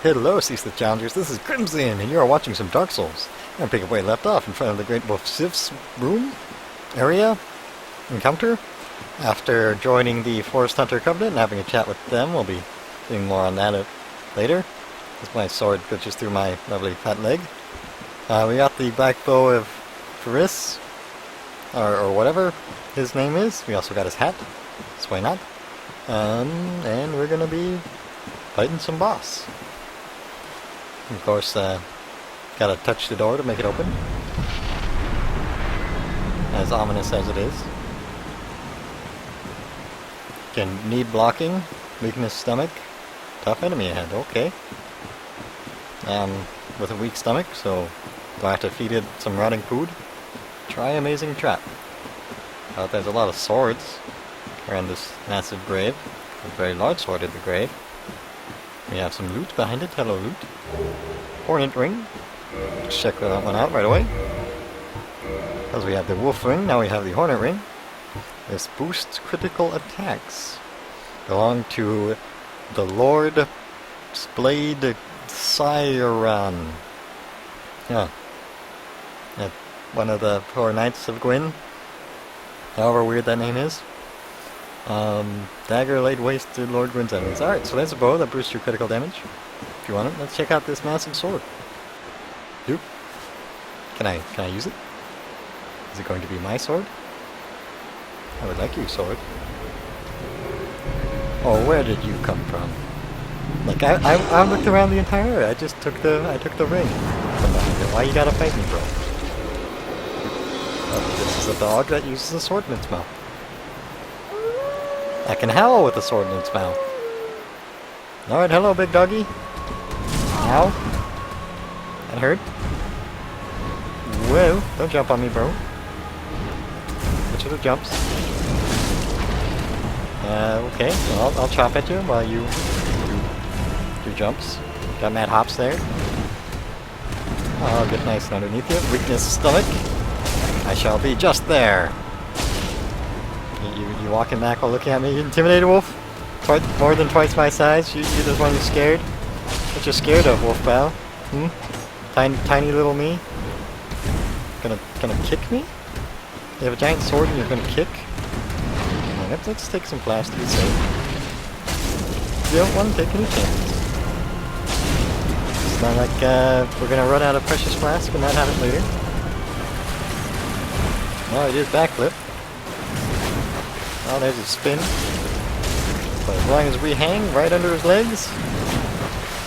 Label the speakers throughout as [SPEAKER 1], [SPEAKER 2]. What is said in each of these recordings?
[SPEAKER 1] Hello, Ceaseless Challengers, this is Crimson, and you are watching some Dark Souls. I'm going to pick up where we left off in front of the Great Wolf Sif's room, area, encounter. After joining the Forest Hunter Covenant and having a chat with them, we'll be doing more on that later, as my sword glitches through my lovely fat leg. We got the Black Bow of Faris, or whatever his name is. We also got his hat, so why not? And we're going to be fighting some boss. Of course, gotta touch the door to make it open. As ominous as it is. Can need blocking, weakness stomach, tough enemy ahead, okay. With a weak stomach, so do I have to feed it some rotting food? Try amazing trap. There's a lot of swords around this massive grave. A very large sword in the grave. We have some loot behind it. Hello, loot. Hornet ring. Let's check that one out right away. As we have the wolf ring, now we have the hornet ring. This boosts critical attacks. Belong to the Lord Blade Siron. Yeah. One of the four knights of Gwyn. However weird that name is. Dagger laid waste to Lord Gwyn's enemies. Alright, so there's a bow that boosts your critical damage. If you want it, let's check out this massive sword. Dude, can I use it? Is it going to be my sword? I would like your sword. Oh, where did you come from? Like I looked around the entire area. I took the ring from behind it. Why you gotta fight me, bro? Oh, this is a dog that uses a sword in its mouth. I can howl with a sword in its mouth. Alright, hello, big doggy. Ow. That hurt. Whoa, don't jump on me, bro. Which are the jumps? Okay, well, I'll chop at you while you do jumps. Got mad hops there. I'll get nice and underneath you. Weakness stomach. I shall be just there. You walking back while looking at me? You intimidated, wolf? More than twice my size? You just want to be scared? What you scared of, wolf pal? Tiny little me? Gonna kick me? You have a giant sword and you're gonna kick? Let's take some flash to be safe. You don't want to take any chances. It's not like we're gonna run out of precious flask and not have it later. Well, it is backflip. Oh, there's a spin. But as long as we hang right under his legs,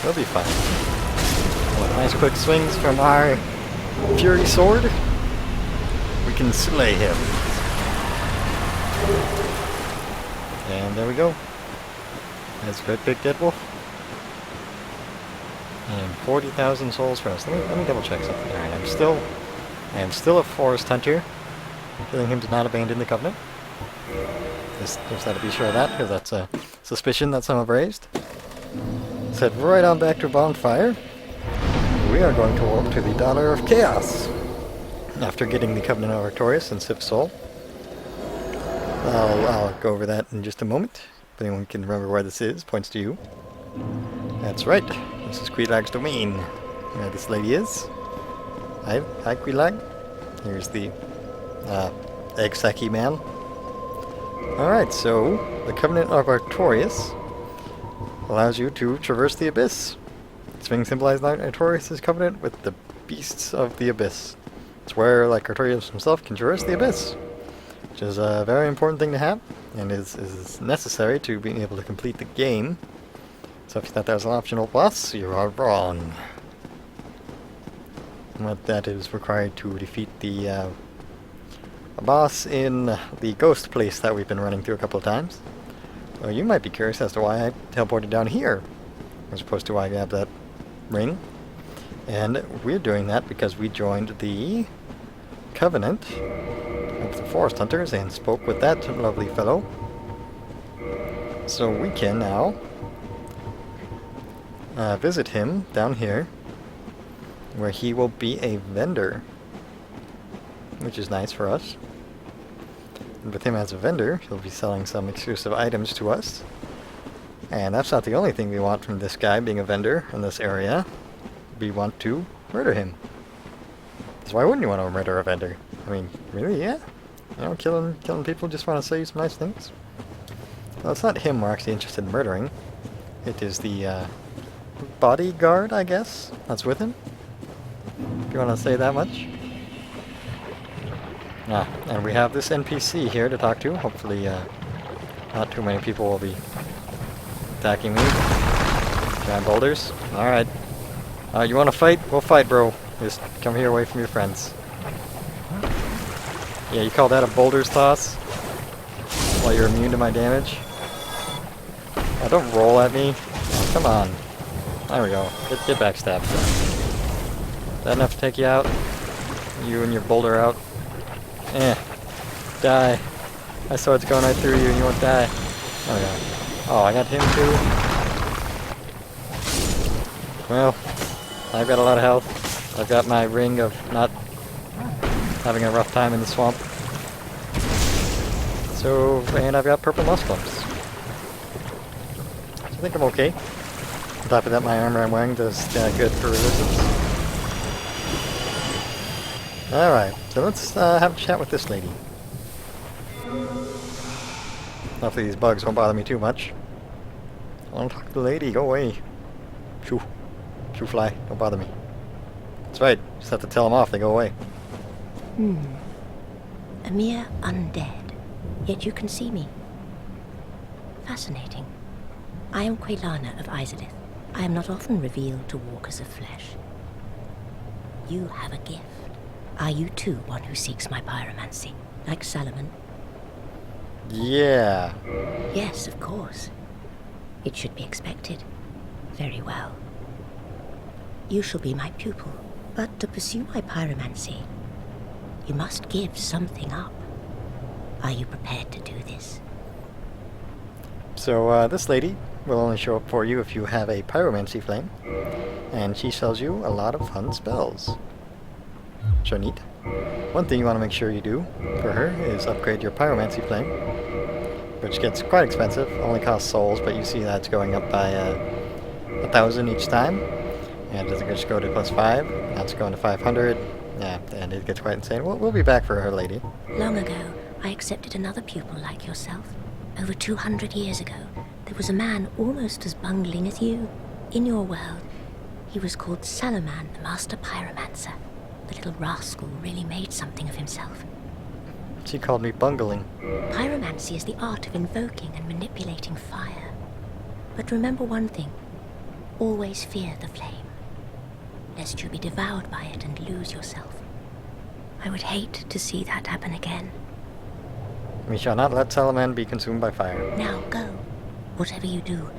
[SPEAKER 1] we'll be fine. With nice quick swings from our Fury Sword, we can slay him. And there we go. That's a great big dead wolf. And 40,000 souls for us. Let me double check something. Alright, I am still a forest hunter. Killing him did not abandon the covenant. Just had to be sure of that, because that's a suspicion that some have raised. Let's head right on back to Bonfire. We are going to warp to the Daughter of Chaos. After getting the Covenant of Artorias and Sif's Soul. I'll go over that in just a moment. If anyone can remember where this is, points to you. That's right. This is Quelaag's domain. Where this lady is. Hi Quelaag. Here's the egg sacky man. Alright, so the Covenant of Artorias allows you to traverse the Abyss. This ring symbolizes Artorias' covenant with the beasts of the Abyss. It's where, like Artorias himself, can traverse the Abyss, which is a very important thing to have, and is necessary to being able to complete the game. So if you thought that was an optional boss, you are wrong. What that is required to defeat the a boss in the ghost place that we've been running through a couple of times. Well, you might be curious as to why I teleported down here, as opposed to why I grabbed that ring. And we're doing that because we joined the Covenant of the Forest Hunters and spoke with that lovely fellow. So we can now visit him down here, where he will be a vendor, which is nice for us. And with him as a vendor, he'll be selling some exclusive items to us. And that's not the only thing we want from this guy being a vendor in this area. We want to murder him. So why wouldn't you want to murder a vendor? I mean, really, yeah? You know, killing people just want to say some nice things? Well, it's not him we're actually interested in murdering. It is the bodyguard, I guess, that's with him. If you want to say that much. Ah, and we have this NPC here to talk to. Hopefully, not too many people will be attacking me. Giant boulders. Alright. You want to fight? We'll fight, bro. Just come here away from your friends. Yeah, you call that a boulder's toss? While you're immune to my damage? Oh, don't roll at me. Oh, come on. There we go. Get backstabbed. Is that enough to take you out? You and your boulder out? Eh. Die. My sword's going right through you and you won't die. There we go. Oh, I got him too? Well, I've got a lot of health. I've got my ring of not having a rough time in the swamp. So, and I've got purple muscles. So I think I'm okay. On top of that, my armor I'm wearing does good for resistance. Alright, so let's have a chat with this lady. Hopefully these bugs won't bother me too much. I want to talk to the lady, go away. Shoo. Shoo fly, don't bother me. That's right, just have to tell them off, they go away.
[SPEAKER 2] A mere undead, yet you can see me. Fascinating. I am Quelana of Izalith. I am not often revealed to walkers of flesh. You have a gift. Are you too one who seeks my pyromancy, like Salomon?
[SPEAKER 1] Yeah.
[SPEAKER 2] Yes, of course. It should be expected. Very well. You shall be my pupil, but to pursue my pyromancy, you must give something up. Are you prepared to do this?
[SPEAKER 1] So this lady will only show up for you if you have a pyromancy flame, and she sells you a lot of fun spells. So neat. One thing you want to make sure you do for her is upgrade your pyromancy flame, which gets quite expensive, only costs souls, but you see that's going up by 1,000 each time. And it doesn't just go to +5, that's going to 500. Yeah, and it gets quite insane. We'll be back for her, lady.
[SPEAKER 2] Long ago, I accepted another pupil like yourself. Over 200 years ago, there was a man almost as bungling as you. In your world, he was called Salaman, the Master Pyromancer. The little rascal really made something of himself.
[SPEAKER 1] She called me bungling.
[SPEAKER 2] Pyromancy is the art of invoking and manipulating fire. But remember one thing. Always fear the flame, lest you be devoured by it and lose yourself. I would hate to see that happen again.
[SPEAKER 1] We shall not let Salaman be consumed by fire.
[SPEAKER 2] Now go. Whatever you do,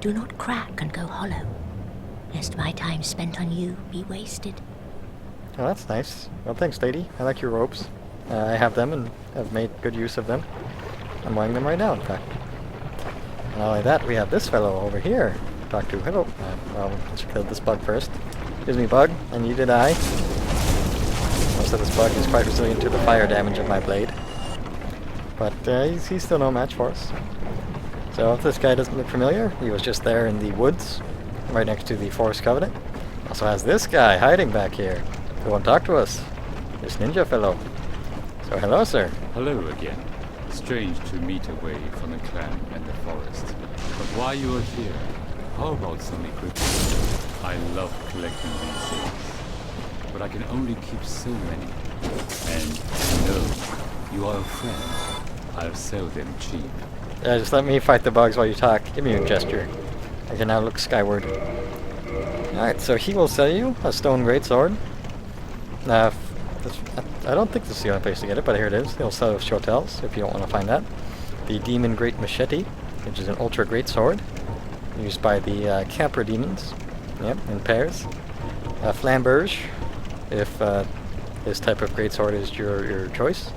[SPEAKER 2] do not crack and go hollow, lest my time spent on you be wasted.
[SPEAKER 1] Oh, that's nice. Well, thanks, lady. I like your robes. I have them and have made good use of them. I'm wearing them right now, in fact. Not only that, we have this fellow over here to talk to. Hello. Well, let's kill this bug first. Excuse me, bug. And you did I. Most of this bug is quite resilient to the fire damage of my blade. But he's still no match for us. So if this guy doesn't look familiar, he was just there in the woods, right next to the Forest Covenant. Also has this guy hiding back here. Who won't talk to us? This ninja fellow. So hello, sir.
[SPEAKER 3] Hello again. Strange to meet away from the clan and the forest. But while you are here, how about some equipment? I love collecting these things, but I can only keep so many. And no, you are a friend. I'll sell them cheap.
[SPEAKER 1] Yeah, just let me fight the bugs while you talk. Give me a gesture. I can now look skyward. Alright, so he will sell you a stone greatsword. I don't think this is the only place to get it, but here it is. He'll sell shotels if you don't want to find that. The Demon Great Machete, which is an ultra great sword, used by the camper demons. Yep, in pairs. Flamberge, if this type of greatsword is your choice.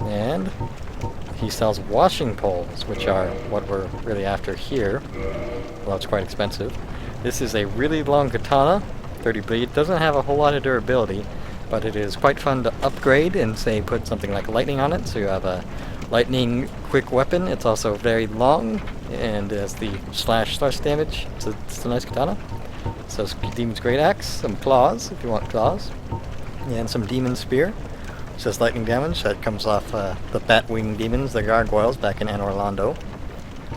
[SPEAKER 1] And he sells washing poles, which are what we're really after here. Well, it's quite expensive. This is a really long katana, 30 bleed. Doesn't have a whole lot of durability, but it is quite fun to upgrade and say put something like lightning on it, so you have a lightning quick weapon. It's also very long and has the slash damage. It's a nice katana. So Demon's Great Axe, some claws if you want claws, and some Demon Spear, which does lightning damage. That comes off the Batwing Demons, the Gargoyles, back in Anor Londo,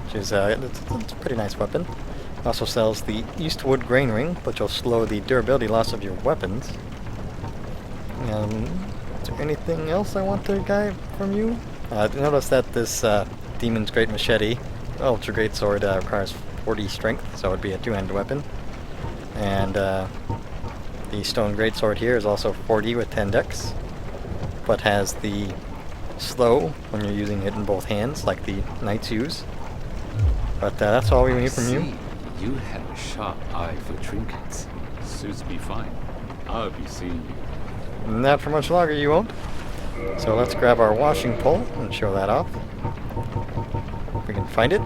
[SPEAKER 1] which is it's a pretty nice weapon. Also sells the Eastwood Grain Ring, which will slow the durability loss of your weapons. Is there anything else I want to guide from you? Notice that this Demon's Great Machete, Ultra Great Sword, requires 40 strength, so it would be a two-handed weapon. And the Stone Great Sword here is also 40 with 10 dex, but has the slow when you're using it in both hands, like the knights use. But that's all we need from you.
[SPEAKER 3] You have a sharp eye for trinkets. Suits me fine. I'll be seeing you.
[SPEAKER 1] Not for much longer, you won't. So let's grab our washing pole and show that off. If we can find it.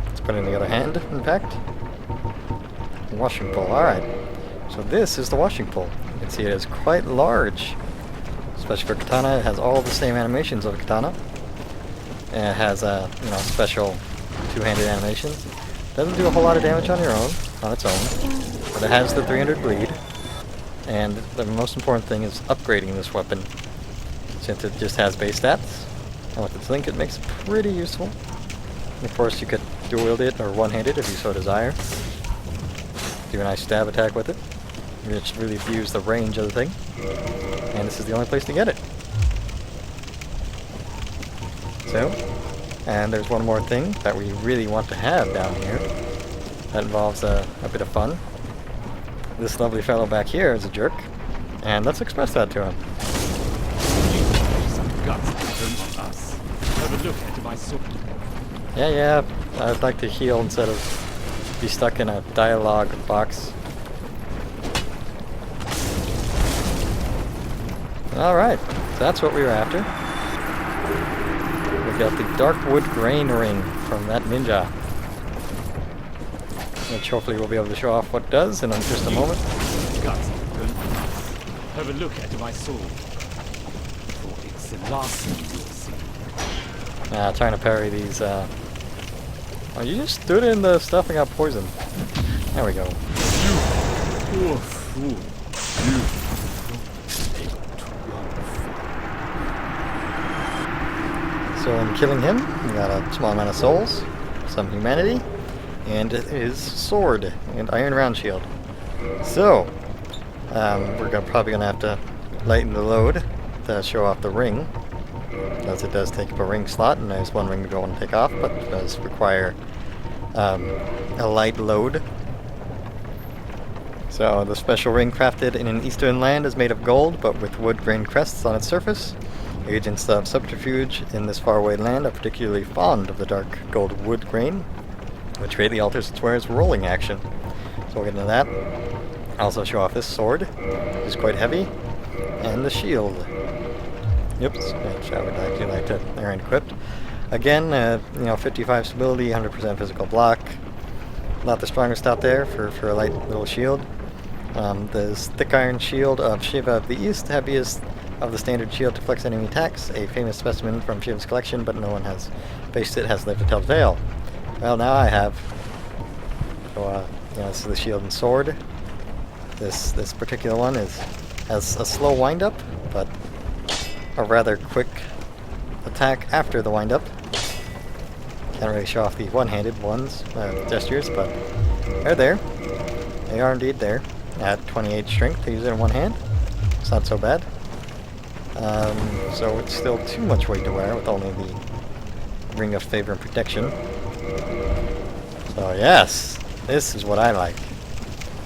[SPEAKER 1] Let's put it in the other hand, in fact. Washing pole, alright. So this is the washing pole. You can see it is quite large. Especially for katana, it has all the same animations of a katana. And it has special two-handed animations. Doesn't do a whole lot of damage on its own. But it has the 300 bleed. And the most important thing is upgrading this weapon, since it just has base stats. And with its link, it makes it pretty useful. And of course, you could dual wield it or one-handed if you so desire. Do a nice stab attack with it, which really views the range of the thing. And this is the only place to get it. So, and there's one more thing that we really want to have down here. That involves a bit of fun. This lovely fellow back here is a jerk, and let's express that to him.
[SPEAKER 3] Some guts to us. Have a look at my sword.
[SPEAKER 1] Yeah, I'd like to heal instead of be stuck in a dialogue box. Alright, so that's what we were after. We got the Darkwood Grain Ring from that ninja, which hopefully we'll be able to show off what it does in just a moment.
[SPEAKER 3] Guts have a look at my sword. For it's the last thing you'll see.
[SPEAKER 1] Trying to parry these, Oh, you just stood in the stuff and got poisoned. There we go.
[SPEAKER 3] You poor fool. You.
[SPEAKER 1] So in killing him, we got a small amount of souls, some humanity, and his sword and iron round shield. So, we're probably going to have to lighten the load to show off the ring, as it does take up a ring slot, and there's one ring we don't want to take off, but it does require a light load. So the special ring crafted in an eastern land is made of gold, but with wood grain crests on its surface. Agents of subterfuge in this faraway land are particularly fond of the dark gold wood grain, which greatly alters its wearer's rolling action. So we'll get into that. Also show off this sword, which is quite heavy, and the shield. Oops, which I would actually like to iron equipped. Again, 55 stability, 100% physical block. Not the strongest out there for a light little shield. This thick iron shield of Shiva of the East, heaviest of the standard shield to flex enemy attacks, a famous specimen from Shiva's collection, but no one has based it, has lived to tell the tale. Well, now I have. So, this is the shield and sword. This particular one has a slow wind-up, but a rather quick attack after the wind-up. Can't really show off the one-handed ones, gestures, but they're there. They are indeed there. At 28 strength to use it in one hand. It's not so bad. So it's still too much weight to wear with only the Ring of Favor and Protection. So yes, this is what I like.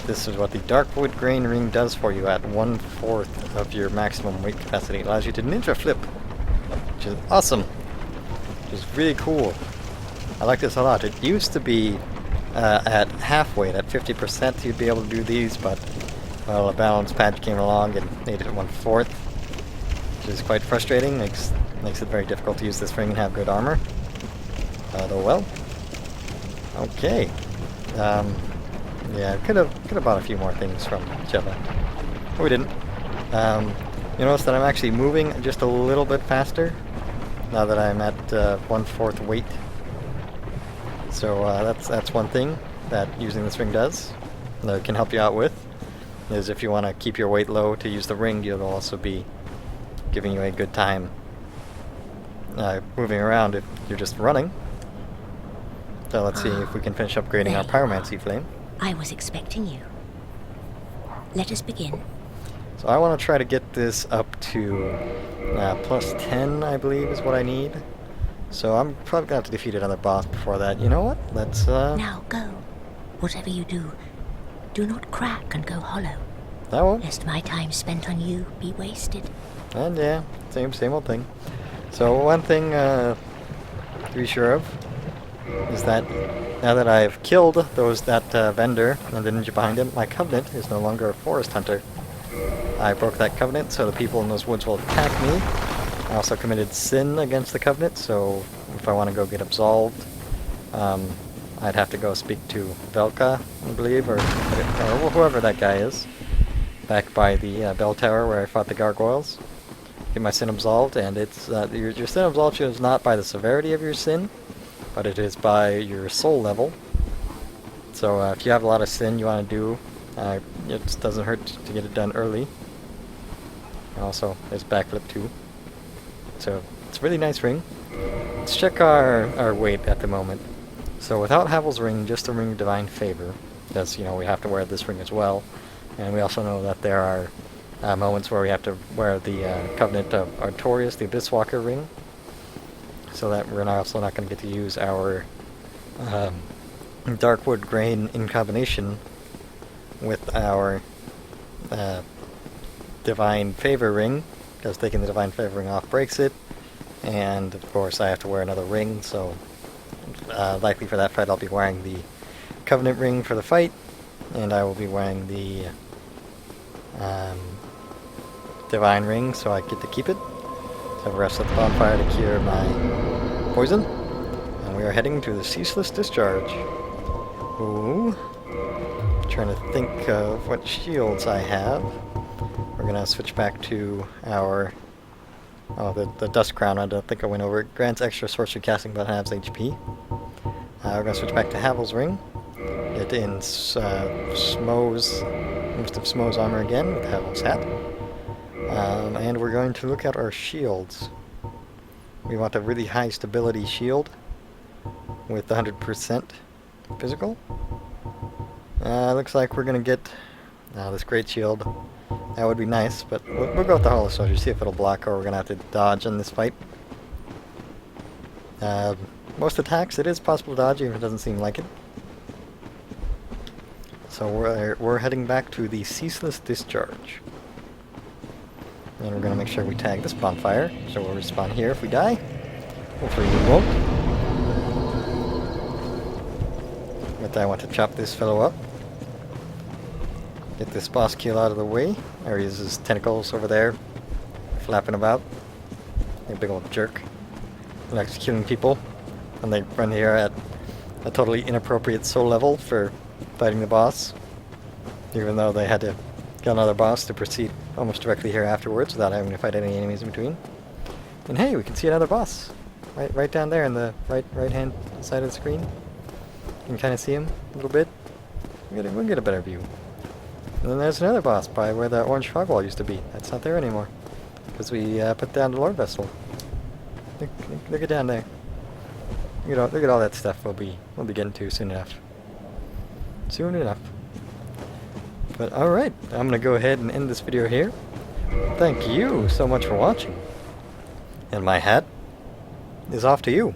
[SPEAKER 1] This is what the Darkwood Grain Ring does for you at 1/4 of your maximum weight capacity. It allows you to ninja flip, which is awesome. Which is really cool. I like this a lot. It used to be at half weight, at 50% you'd be able to do these, but well, a balance patch came along and made it at 1/4, which is quite frustrating. Makes it very difficult to use this ring and have good armor. Though well. Okay. Yeah, could have bought a few more things from Jeva. We didn't. You notice that I'm actually moving just a little bit faster now that I'm at 1/4 weight. So that's one thing that using this ring does, that it can help you out with, is if you want to keep your weight low to use the ring, it'll also be giving you a good time moving around if you're just running. So let's see if we can finish upgrading
[SPEAKER 2] There
[SPEAKER 1] our
[SPEAKER 2] you
[SPEAKER 1] Pyromancy
[SPEAKER 2] are.
[SPEAKER 1] Flame.
[SPEAKER 2] I was expecting you. Let us begin.
[SPEAKER 1] So I want to try to get this up to plus 10, I believe, is what I need. So I'm probably going to have to defeat another boss before that. You know what? Let's,
[SPEAKER 2] Now go. Whatever you do, do not crack and go hollow,
[SPEAKER 1] that won't.
[SPEAKER 2] lest my time spent on you be wasted.
[SPEAKER 1] And yeah, same old thing. So one thing to be sure of is that now that I've killed that vendor and the ninja behind him, my covenant is no longer a forest hunter. I broke that covenant, so the people in those woods will attack me. I also committed sin against the covenant, so if I want to go get absolved, I'd have to go speak to Velka, I believe, or whoever that guy is, back by the bell tower where I fought the gargoyles. Get my sin absolved, and it's your sin absolution is not by the severity of your sin, but it is by your soul level. So if you have a lot of sin you want to do, it just doesn't hurt to get it done early. Also, there's backflip too. So it's a really nice ring. Let's check our weight at the moment. So without Havel's ring, just the ring of divine favor, because we have to wear this ring as well, and we also know that there are moments where we have to wear the Covenant of Artorias, the Abyss Walker ring, so that we're also not going to get to use our Darkwood Grain in combination with our Divine Favor ring, because taking the Divine Favor ring off breaks it, and of course I have to wear another ring, so likely for that fight I'll be wearing the Covenant ring for the fight, and I will be wearing the Divine ring, so I get to keep it. So I have a rest at the bonfire to cure my poison, and we are heading to the Ceaseless Discharge. Ooh. Trying to think of what shields I have. We're gonna switch back to our the Dust Crown. I don't think I went over it. Grants extra sorcery casting but halves HP. We're gonna switch back to Havel's ring. Get in most of Smo's armor again with Havel's hat. And we're going to look at our shields. We want a really high stability shield with 100% physical. Looks like we're gonna get this great shield. That would be nice, but we'll go with the Hollow Soldier, see if it'll block, or we're gonna have to dodge in this fight. Most attacks, it is possible to dodge, even if it doesn't seem like it. So we're heading back to the Ceaseless Discharge. And we're gonna make sure we tag this bonfire, so we'll respawn here if we die. Hopefully we won't. But I want to chop this fellow up. Get this boss kill out of the way. There he is, his tentacles over there, flapping about. A big old jerk. He likes killing people. And they run here at a totally inappropriate soul level for fighting the boss. Even though they had to kill another boss to proceed almost directly here afterwards without having to fight any enemies in between. And hey, we can see another boss. Right down there in the right hand side of the screen. You can kind of see him a little bit. We'll get a better view. And then there's another boss by where the orange fog wall used to be. That's not there anymore. Because we put down the Lord Vessel. Look at down there. Look at all that stuff we'll be getting to soon enough. Soon enough. But alright, I'm gonna go ahead and end this video here. Thank you so much for watching. And my hat is off to you.